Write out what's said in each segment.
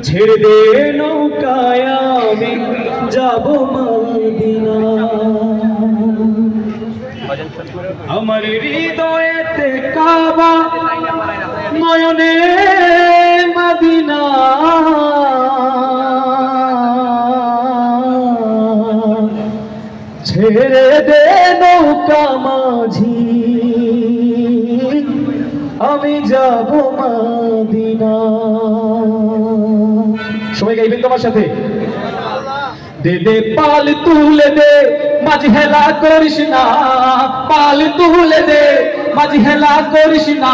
ছেড়ে দে নৌকায় আমি যাব মদিনা। আমার হৃদয়েতে কাবা, নয়নে মদিনা। ছেড়ে দে নৌকা মাঝি, আমি যাব মদিনা। সবাই গাইবেন তোমার সাথে। দে দে পাল তুলে দে, মাঝি হেলা করিস না। পাল তুলে দে, মাঝি হেলা করিস না।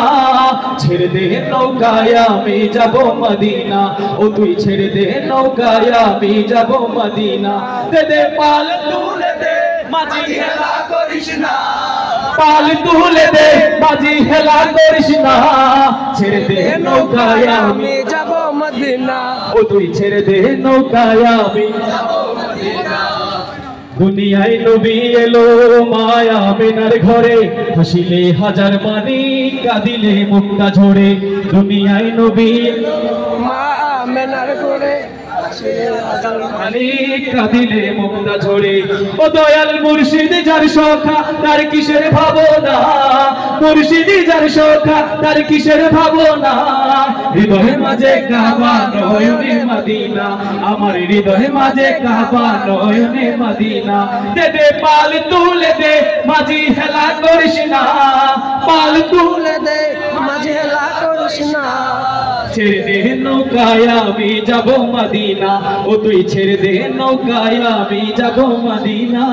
ছেড়ে দে নৌকায় আমি যাব মদিনা। ও তুই ছেড়ে দে নৌকায় আমি যাব মদিনা। দে দে পাল তুলে দে, মাঝি হেলা করিস না। পাল তুলে দে, মাঝি হেলা করিস না। ছেড়ে দে নৌকায় আমি যাব মদিনা। ও তুই ছেড়ে দে নৌকায় আমি যাব মদিনা। দুনিয়ায় নবী এলো মায়া মেনার ঘরে, হাসিলে হাজার মানি কাঁদিলে মুক্তা ঝরে। দুনিয়ায় নবী এলো মা মেনার ঘরে, কাঁদিলে মুক্তা ঝরে। ও দয়াল মুর্শিদ যার সখা তার কিসের ভাবনা। মুর্শিদ যার সখা তার কিসের ভাবনা। হৃদয়ের মাঝে কাবা, নয়নে মদিনা। আমার হৃদয়ের মাঝে কাবা, নয়নে মদিনা। দে দে পাল তুলে দে, মাঝি হেলা করিস না। পাল তুলে দে, মাঝে হেলা করিস না। ছেড়ে দে নৌকায় আমি যাব মদিনা। ও তুই ছেড়ে দে নৌকায় আমি যাব মদিনা।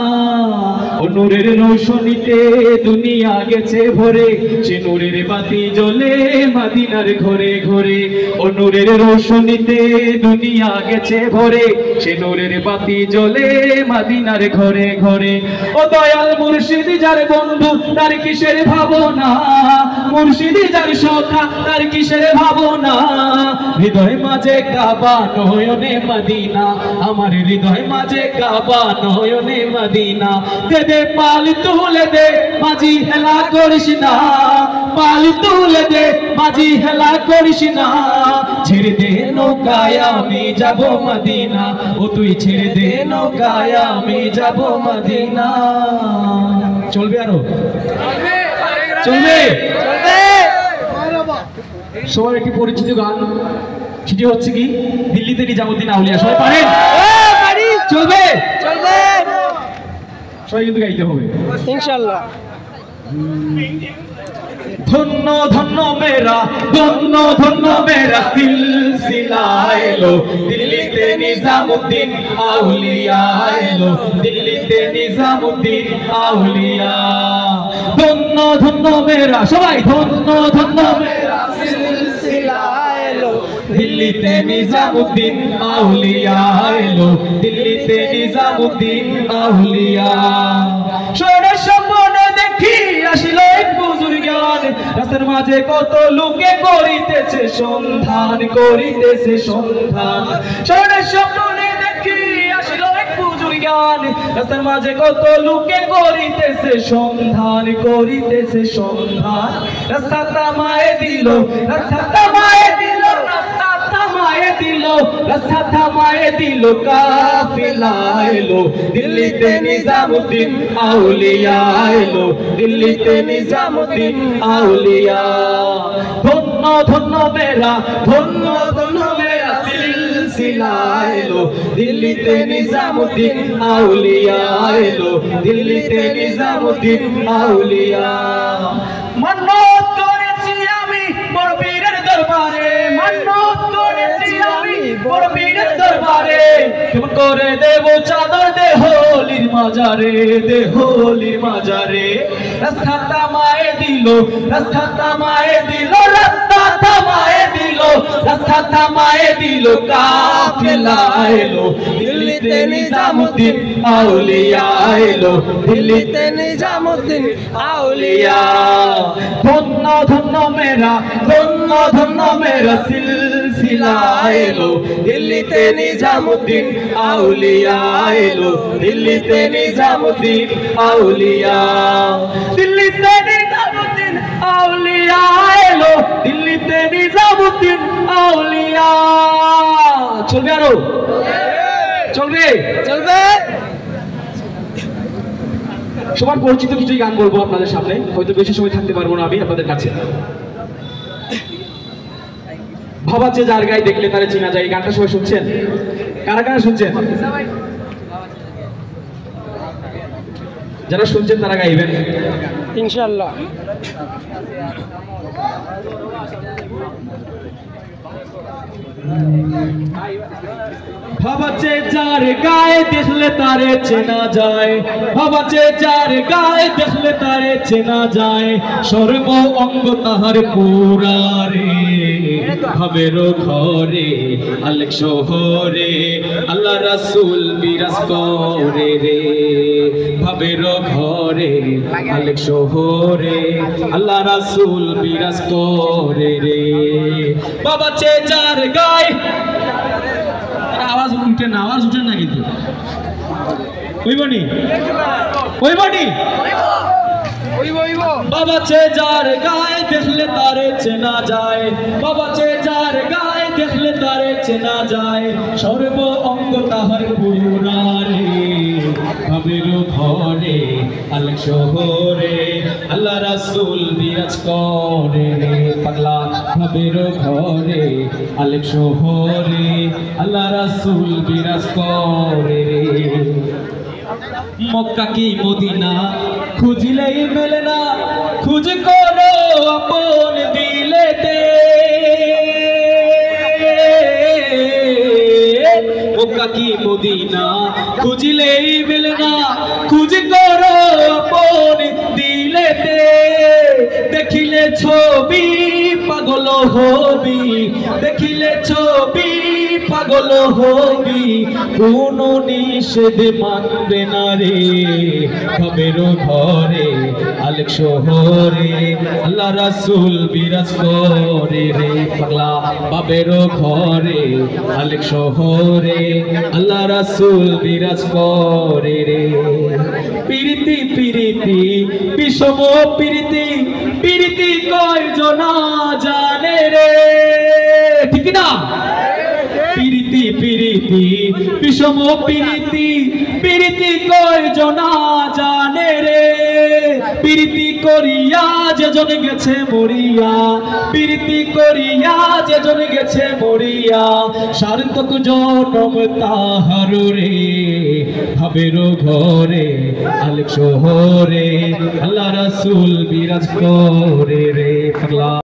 ও নূরের রৌশনীতে দুনিয়া গেছে ভরে, সে নূরের বাতি জ্বলে মদিনার ঘরে ঘরে। ও নূরের রৌশনীতে দুনিয়া গেছে ভরে, সে নূরের বাতি জ্বলে মদিনার ঘরে ঘরে। ও দয়াল মুর্শিদ যার বন্ধু তার কিসের ভাবনা। মুর্শিদ যার সখা তার কিসের ভাবনা। হৃদয় মাঝে কাবা, নয়নে মদিনা। আমার হৃদয় মাঝে কাবা, নয়নে মদিনা। দে দে পাল তুলে দে, মাঝি হেলা করিস না। পাল তুলে দে, মাঝি হেলা করিস না। ছেড়ে দে নৌকায় আমি যাব মদিনা। ও তুই ছেড়ে দে নৌকায় আমি যাব মদিনা। চলবে আরো? চলবে? সবার একটি পরিচিত গান, সেটি হচ্ছে কি দিল্লিতে নিজামুদ্দিন আউলিয়া। সবাই পারেন? চলবে? চলবে, সবাই কিন্তু গাইতে হবে ইনশাআল্লাহ। ধন্য ধন্য মেরা, ধন্য ধন্য মেরা সিলসিলা এলো। দিল্লিতে নিজামুদ্দিন আউলিয়া এলো। দিল্লিতে নিজামুদ্দিন আউলিয়া। ধন্য ধন্য মেরা, সবাই ধন্য ধন্য মেরা সিলসিলা এলো। দিল্লিতে নিজামুদ্দিন আউলিয়া এলো। দিল্লিতে নিজামুদ্দিন আউলিয়া। সোনার স্বপ্নে দেখি আসিল এক বুজুর্গান। রাস্তার মাঝে কত লোকে করিতেছে সন্ধান, করিতেছে সন্ধান। সোনার স্বপ্নে দেখি আসিল এক বুজুর্গান। রাস্তার মাঝে কত লোকে করিতেছে সন্ধান, করিতেছে সন্ধান। রাস্তা থামায়ে দিল, রাস্তা থামায়ে দিল, রাস্তা থামায়ে দিল, রাস্তা থামায়ে দিল। কাফেলা এলো। দিল্লিতে নিজামুদ্দিন আউলিয়া এলো। দিল্লিতে নিজামুদ্দিন আউলিয়া। ধন্য ধন্য মেরা, ধন্য ধন্য মেরা সিলসিলা এলো। দিল্লিতে নিজামুদ্দিন আউলিয়া এলো। দিল্লিতে নিজামুদ্দিন আউলিয়া। মান্নত করেছি আমি বড় পীরের দরবারে। মান্নত করেছি আমি বড় পীরের দরবারে। কেমন করে দেব চাদর দেহলির মাজারে, দেহলির মাজারে। রাস্তা থামায়ে দিল, রাস্তা থামায়ে দিল, রাস্তা থামায়ে দিল, রাস্তা থামায়ে দিল। কাফেলা এলো। দিল্লিতে নিজামুদ্দিন আউলিয়া এলো। দিল্লিতে নিজামুদ্দিন আউলিয়া। ধন্য ধন্য মেরা, ধন্য ধন্য মেরা সিলসিলা এলো। দিল্লিতে নিজামুদ্দিন আউলিয়া এলো। দিল্লিতে নিজামুদ্দিন আউলিয়া। দিল্লিতে নিজামুদ্দিন আউলিয়া এলো। দিল্লিতে নিজামুদ্দিন আউলিয়া। চলবে আরো চলবে চলবে। সবার পরিচিত কিছুই গান বলবো আপনাদের সামনে, হয়তো বেশি সময় থাকতে পারবো না আমি আপনাদের কাছে। ভাবাচ্ছে যার গায়ে দেখলে তারে চেনা যায়, এই গানটা সবাই শুনছেন? কারা কারা শুনছেন? যারা শুনছেন তারা গাইবেন ইনশাআল্লাহ। ভাবাচ্ছে যার গায়ে দেখলে তারে চেনা যায়, ভাবাচ্ছে যার গায়ে দেখলে তারে চেনা যায়, সর্ব অঙ্গ তাহার পুরারে, ভাবের ঘরে আলেক শহরে আল্লাহ রাসূল বিরাজ করে রে, ভাবের ঘরে আলেক শহরে আল্লাহ রাসূল বিরাজ করে রে। ভাবাচ্ছে যার গায়ে, আওয়াজ উঠে না, আওয়াজ উঠে না কিন্তু বাবাচ্ছে যার গায়ে দেখলে তারে চেনা যায়, বাবাচ্ছে যার গায়ে দেখলে তারে চেনা যায়, সর্ব অঙ্গ তাহার পুরারে, ভাবের ঘরে আলেক শহরে আল্লাহ রাসূল বিরাজ করে রে। পাগলা ভাবের ঘরে আলেক শহরে আল্লাহ রাসূল বিরাজ করে রে। মক্কা কি মদিনা খুঁজলেই মেলে না, খুঁজ করো আপন দিলেতে, মক্কা কি মদিনা খুঁজলেই মেলে না, খুঁজ করো আপন দিলেতে, দেখিলে ছবি পাগল হবি, দেখিলে ছবি পাগল হবি, কোন নিষেধ মানবে না রে, ভাবের ঘরে আলেক শহরে আল্লাহ রাসূল বিরাজ করে রে। পাগলা ভাবের ঘরে আলেক শহরে আল্লাহ রাসূল বিরাজ করে রে। প্রীতি প্রীতি বিষম প্রীতি, প্রীতি কয়জনা জানে রে, ঠিক না? প্রীতি প্রীতি বিষম প্রীতি, প্রীতি কয়জনা জানে রে, প্রীতি করিয়া যেজন গেছে মরিয়া, প্রীতি করিয়া যেজন গেছে মরিয়া, সার্থক জনম তাহার রে, ভাবের ঘরে আলেক শহরে আল্লাহ রাসূল বিরাজ করে রে। পাগলা